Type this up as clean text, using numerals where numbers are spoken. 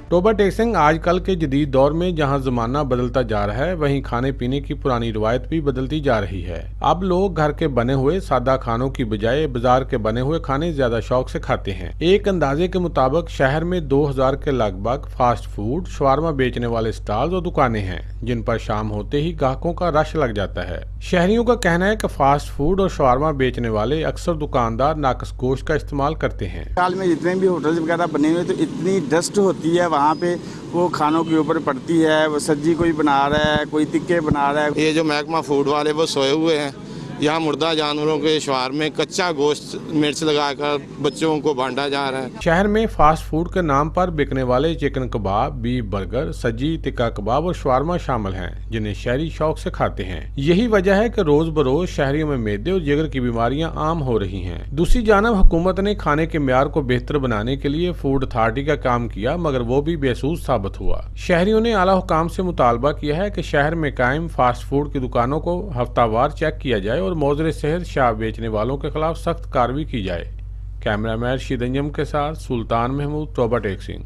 Toba टेक्सिंग आजकल के जदीद दौर में जहां जमाना बदलता जा रहा है, वहीं खाने पीने की पुरानी रवायत भी बदलती जा रही है। अब लोग घर के बने हुए सादा खानों की बजाय बाजार के बने हुए खाने ज्यादा शौक से खाते हैं। एक अंदाजे के मुताबिक शहर में 2000 के लगभग फास्ट फूड, शवारमा बेचने वाले स्टॉल्स और दुकानें हैं, जिन पर शाम होते ही ग्राहकों का रश लग जाता है। शहरियों का कहना है कि फास्ट फूड और शवारमा बेचने वाले अक्सर दुकानदार नाकस गोश्त का इस्तेमाल करते हैं। हाल में जितने भी होटल्स वगैरह बने हुए तो इतनी डस्ट होती है वहाँ पे, वो खानों के ऊपर पड़ती है। वो सब्जी कोई बना रहा है, कोई टिक्के बना रहा है। ये जो महकमा फूड वाले वो सोए हुए हैं। यहाँ मुर्दा जानवरों के शवार में कच्चा गोश्त मिर्च लगाकर बच्चों को बांटा जा रहा है। शहर में फास्ट फूड के नाम पर बिकने वाले चिकन कबाब, बीफ बर्गर, सज्जी, टिक्का कबाब और शवारमा शामिल हैं, जिन्हें शहरी शौक से खाते हैं। यही वजह है कि रोज बरोज शहरियों में मैदे और जिगर की बीमारियां आम हो रही हैं। दूसरी जानब हुकूमत ने खाने के म्यार को बेहतर बनाने के लिए फूड अथॉरिटी का काम किया, मगर वो भी बेसूद साबित हुआ। शहरियों ने आला हुकाम से मुतालबा किया है कि शहर में कायम फास्ट फूड की दुकानों को हफ्तावार चेक किया जाए और मौजूद सेहत शराब बेचने वालों के खिलाफ सख्त कार्रवाई की जाए। कैमरामैन शीद अंजम के साथ सुल्तान महमूद, टोबा टेक्सिंग।